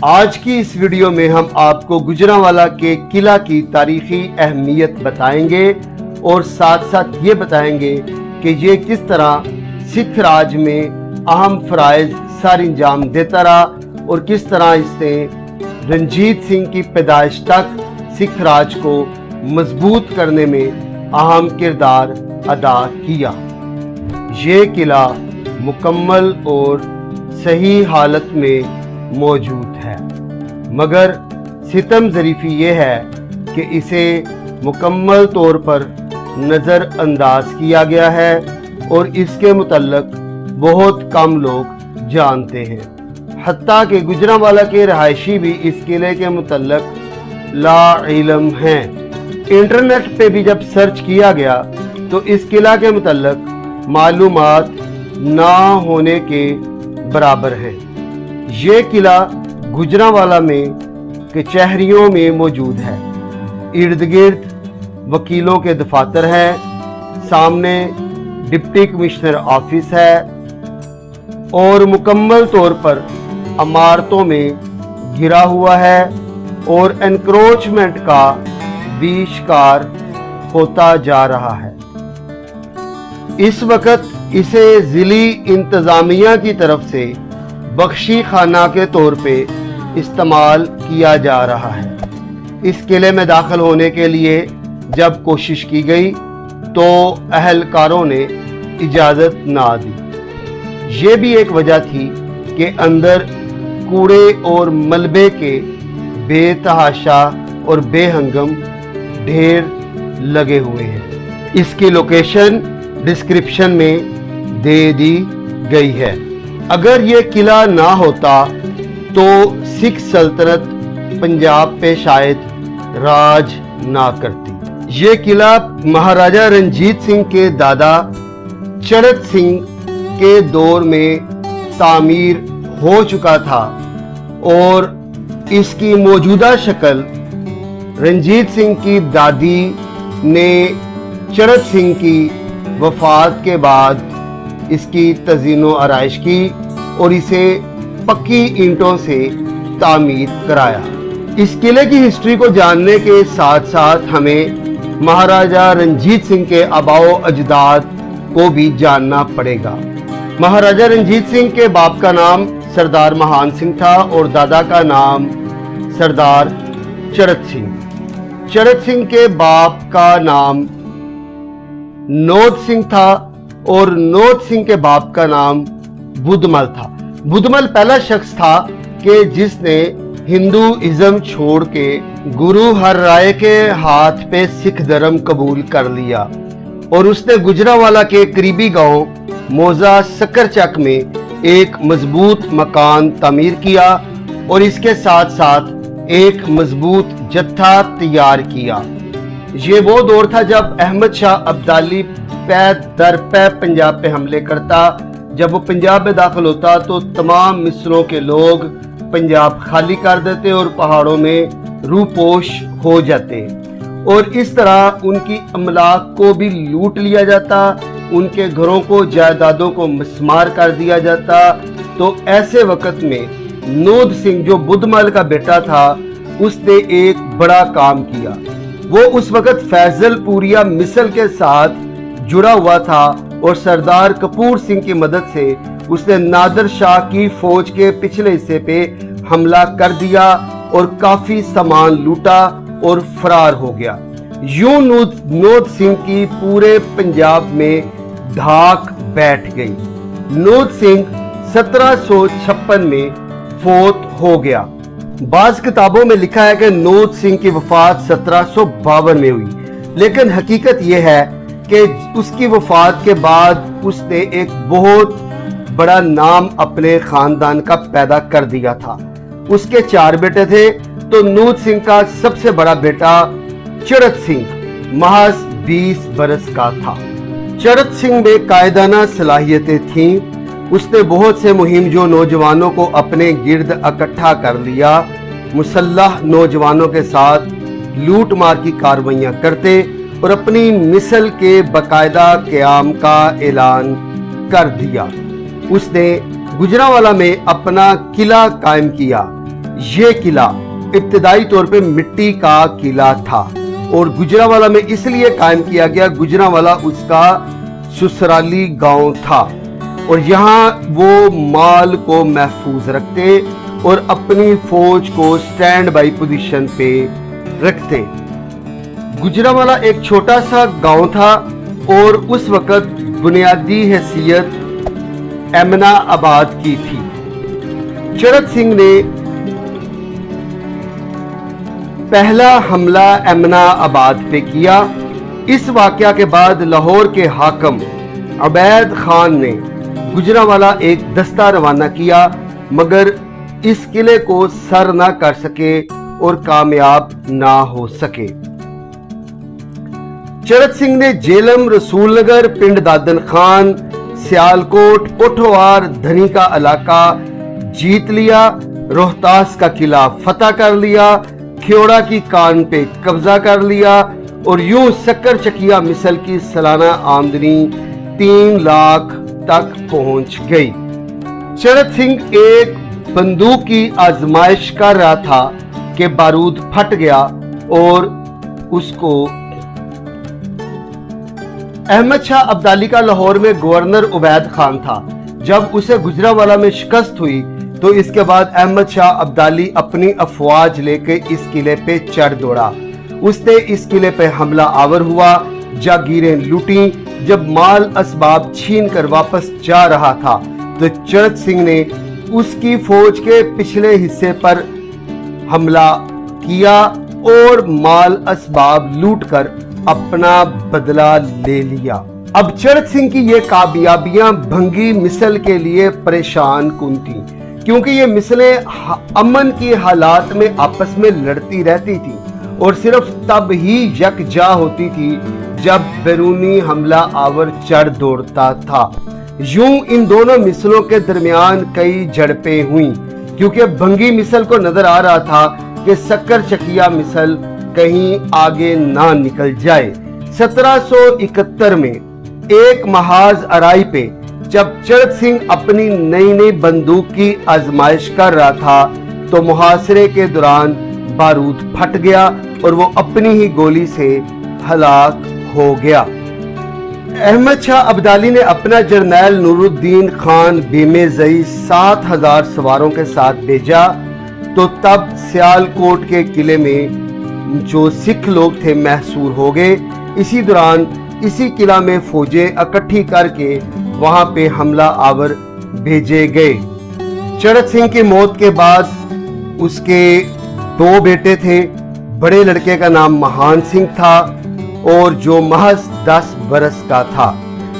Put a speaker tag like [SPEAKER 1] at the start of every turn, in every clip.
[SPEAKER 1] آج کی اس ویڈیو میں ہم آپ کو گجرانوالہ کے قلعہ کی تاریخی اہمیت بتائیں گے اور ساتھ ساتھ یہ بتائیں گے کہ یہ کس طرح سکھ راج میں اہم فرائض سر انجام دیتا رہا اور کس طرح اس نے رنجیت سنگھ کی پیدائش تک سکھ راج کو مضبوط کرنے میں اہم کردار ادا کیا۔ یہ قلعہ مکمل اور صحیح حالت میں موجود ہے، مگر ستم ظریفی یہ ہے کہ اسے مکمل طور پر نظر انداز کیا گیا ہے اور اس کے متعلق بہت کم لوگ جانتے ہیں، حتیٰ کہ گجرانوالہ کے رہائشی بھی اس قلعے کے متعلق لا علم ہیں۔ انٹرنیٹ پہ بھی جب سرچ کیا گیا تو اس قلعہ کے متعلق معلومات نہ ہونے کے برابر ہیں۔ یہ قلعہ گجرانوالہ میں کچہریوں میں موجود ہے، ارد گرد وکیلوں کے دفاتر ہیں، سامنے ڈپٹی کمشنر آفس ہے اور مکمل طور پر عمارتوں میں گھرا ہوا ہے اور انکروچمنٹ کا بھی شکار ہوتا جا رہا ہے۔ اس وقت اسے ضلعی انتظامیہ کی طرف سے بخشی خانہ کے طور پہ استعمال کیا جا رہا ہے۔ اس قلعے میں داخل ہونے کے لیے جب کوشش کی گئی تو اہلکاروں نے اجازت نہ دی۔ یہ بھی ایک وجہ تھی کہ اندر کوڑے اور ملبے کے بے تحاشا اور بے ہنگم ڈھیر لگے ہوئے ہیں۔ اس کی لوکیشن ڈسکرپشن میں دے دی گئی ہے۔ اگر یہ قلعہ نہ ہوتا تو سکھ سلطنت پنجاب پہ شاید راج نہ کرتی۔ یہ قلعہ مہاراجہ رنجیت سنگھ کے دادا چرت سنگھ کے دور میں تعمیر ہو چکا تھا اور اس کی موجودہ شکل رنجیت سنگھ کی دادی نے چرت سنگھ کی وفات کے بعد اس کی تزئین و آرائش کی اور اسے پکی اینٹوں سے تعمیر کرایا۔ اس قلعے کی ہسٹری کو جاننے کے ساتھ ساتھ ہمیں مہاراجہ رنجیت سنگھ کے آباء و اجداد کو بھی جاننا پڑے گا۔ مہاراجہ رنجیت سنگھ کے باپ کا نام سردار مہان سنگھ تھا اور دادا کا نام سردار چرت سنگھ۔ چرت سنگھ کے باپ کا نام نود سنگھ تھا اور نود سنگھ کے باپ کا نام بدمل تھا۔ بدمل پہلا شخص تھا کہ جس نے ہندوازم چھوڑ کے گرو ہر رائے کے ہاتھ پہ سکھ دھرم قبول کر لیا اور اس نے گجرانوالہ کے قریبی گاؤں موزہ سکر چک میں ایک مضبوط مکان تعمیر کیا اور اس کے ساتھ ساتھ ایک مضبوط جتھا تیار کیا۔ یہ وہ دور تھا جب احمد شاہ ابدالی پے در پے پنجاب پہ حملے کرتا۔ جب وہ پنجاب میں داخل ہوتا تو تمام مصروں کے لوگ پنجاب خالی کر دیتے اور پہاڑوں میں روپوش ہو جاتے اور اس طرح ان کی املاک کو بھی لوٹ لیا جاتا، ان کے گھروں کو جائیدادوں کو مسمار کر دیا جاتا۔ تو ایسے وقت میں نود سنگھ جو بدمل کا بیٹا تھا اس نے ایک بڑا کام کیا۔ وہ اس وقت فیضل پوریا مثل کے ساتھ جڑا ہوا تھا اور سردار کپور سنگھ کی مدد سے اس نے نادر شاہ کی فوج کے پچھلے حصے پہ حملہ کر دیا اور کافی سامان لوٹا اور فرار ہو گیا۔ یوں نود سنگھ کی پورے پنجاب میں دھاک بیٹھ گئی۔ نود سنگھ 1756 میں فوت ہو گیا۔ بعض کتابوں میں لکھا ہے کہ نود سنگھ کی وفات 1752 میں ہوئی، لیکن حقیقت یہ ہے کہ اس کی وفات کے بعد اس نے ایک بہت بڑا نام اپنے خاندان کا پیدا کر دیا تھا۔ اس کے 4 بیٹے تھے تو نود سنگھ کا سب سے بڑا بیٹا چرت سنگھ محض 20 برس کا تھا۔ چرت سنگھ میں قائدانہ صلاحیتیں تھیں۔ اس نے بہت سے مہم جو نوجوانوں کو اپنے گرد اکٹھا کر لیا، مسلح نوجوانوں کے ساتھ لوٹ مار کی کارروائیاں کرتے اور اپنی مثل کے باقاعدہ قیام کا اعلان کر دیا۔ اس نے گجرانوالہ میں اپنا قلعہ قائم کیا۔ یہ قلعہ ابتدائی طور پہ مٹی کا قلعہ تھا اور گجرانوالہ میں اس لیے قائم کیا گیا، گجرانوالہ اس کا سسرالی گاؤں تھا اور یہاں وہ مال کو محفوظ رکھتے اور اپنی فوج کو سٹینڈ بائی پوزیشن پہ رکھتے۔ گجرانوالہ ایک چھوٹا سا گاؤں تھا اور اس وقت بنیادی حیثیت ایمنا آباد کی تھی۔ چرت سنگھ نے پہلا حملہ ایمنا آباد پہ کیا۔ اس واقعہ کے بعد لاہور کے حاکم عبید خان نے گجرانوالہ ایک دستہ روانہ کیا، مگر اس قلعے کو سر نہ کر سکے اور کامیاب نہ ہو سکے۔ چرت سنگھ نے جیلم، رسول نگر، پنڈ دادن خان، سیالکوٹ، پوٹھوار، دھنی کا علاقہ جیت لیا، روہتاس کا قلعہ فتح کر لیا، کھیوڑا کی کان پہ قبضہ کر لیا اور یوں سکر چکیا مثل کی سالانہ آمدنی 3 لاکھ تک پہنچ گئی۔ چرت سنگھ ایک بندوق کی آزمائش کر رہا تھا کہ بارود پھٹ گیا اور اس کو احمد شاہ ابدالی کا لاہور میں گورنر عبید خان تھا۔ جب اسے گجرانوالہ میں شکست ہوئی تو اس کے بعد احمد شاہ ابدالی اپنی افواج لے کے اس قلعے پہ چڑھ دوڑا۔ اس نے اس قلعے پہ حملہ آور ہوا، جاگیریں لوٹیں۔ جب مال اسباب چھین کر واپس جا رہا تھا تو چرت سنگھ نے اس کی فوج کے پچھلے حصے پر حملہ کیا اور مال اسباب لوٹ کر اپنا بدلہ لے لیا۔ اب چرت سنگھ کی یہ کامیابیاں بھنگی مثل کے لیے پریشان کن تھیں، کیونکہ یہ مثلیں امن کی حالات میں آپس میں لڑتی رہتی تھی اور صرف تب ہی یکجا ہوتی تھی جب بیرونی حملہ آور چڑھ دوڑتا تھا۔ یوں ان دونوں مثلوں کے درمیان کئی جھڑپیں ہوئیں، کیونکہ بھنگی مثل کو نظر آ رہا تھا کہ سکر چکیا مثل کہیں آگے نہ نکل جائے۔ 1771 میں ایک محاذ ارائی پہ جب چرت سنگھ اپنی نئی بندوق کی آزمائش کر رہا تھا تو محاصرے کے دوران بارود پھٹ گیا اور وہ اپنی ہی گولی سے ہلاک ہو گیا۔ احمد شاہ ابدالی نے اپنا جرنیل نور الدین خان بیمے زئی 7000 سواروں کے ساتھ بھیجا تو تب سیالکوٹ کے قلعے میں جو سکھ لوگ تھے محصور ہو گئے۔ اسی دوران اسی قلعہ میں فوجیں اکٹھی کر کے وہاں پہ حملہ آور بھیجے گئے۔ چرت سنگھ کی موت کے بعد اس کے 2 بیٹے تھے۔ بڑے لڑکے کا نام مہان سنگھ تھا اور جو محض 10 برس کا تھا۔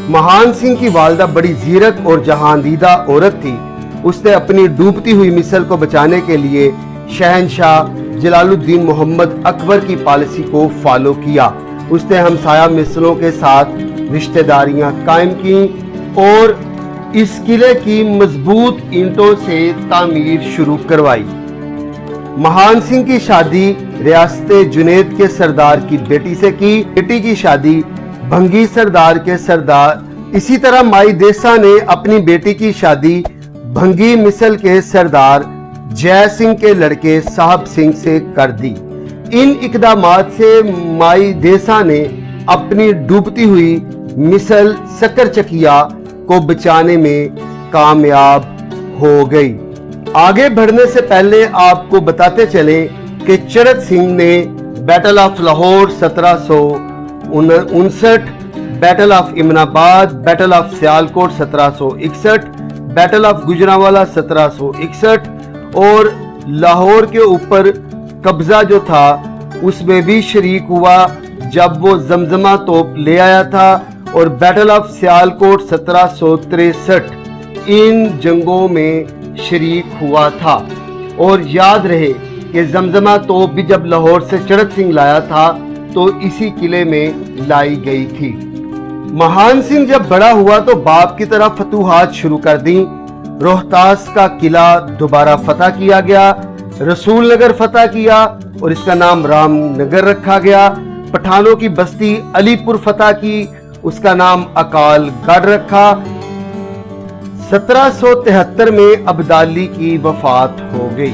[SPEAKER 1] مہان سنگھ کی والدہ بڑی زیرک اور جہاندیدہ عورت تھی۔ اس نے اپنی ڈوبتی ہوئی مثل کو بچانے کے لیے شہنشاہ جلال الدین محمد اکبر کی پالیسی کو فالو کیا۔ اس نے ہمسایہ مثلوں کے ساتھ رشتہ داریاں قائم کی اور اس قلعے کی مضبوط اینٹوں سے تعمیر شروع کروائی۔ مہان سنگھ کی شادی ریاست جنید کے سردار کی بیٹی سے کی۔ بیٹی کی شادی بھنگی سردار کے سردار۔ اسی طرح مائی دیسا نے اپنی بیٹی کی شادی بھنگی مثل کے سردار جے سنگھ کے لڑکے صاحب سنگھ سے کر دی۔ ان اقدامات سے مائی دیسا نے اپنی ڈوبتی ہوئی مثل سکر چکیا کو بچانے میں کامیاب ہو گئی۔ آگے بڑھنے سے پہلے آپ کو بتاتے چلیں کہ چرت سنگھ نے battle of Lahore 1759، battle of امن آباد، battle of Sialkot 1761، battle of Gujranwala 1761 اور لاہور کے اوپر قبضہ جو تھا اس میں بھی شریک ہوا جب وہ زمزمہ توپ لے آیا تھا، اور بیٹل آف سیالکوٹ 1763 ان جنگوں میں شریک ہوا تھا۔ اور یاد رہے کہ زمزمہ توپ بھی جب لاہور سے چرت سنگھ لایا تھا تو اسی قلعے میں لائی گئی تھی۔ مہان سنگھ جب بڑا ہوا تو باپ کی طرح فتوحات شروع کر دیں۔ روہتاس کا قلعہ دوبارہ فتح کیا گیا، رسول نگر فتح کیا اور اس کا نام رام نگر رکھا گیا۔ پٹھانوں کی بستی علی پور فتح کی، اس کا نام اکال گڑھ رکھا۔ 1773 میں ابدالی کی وفات ہو گئی۔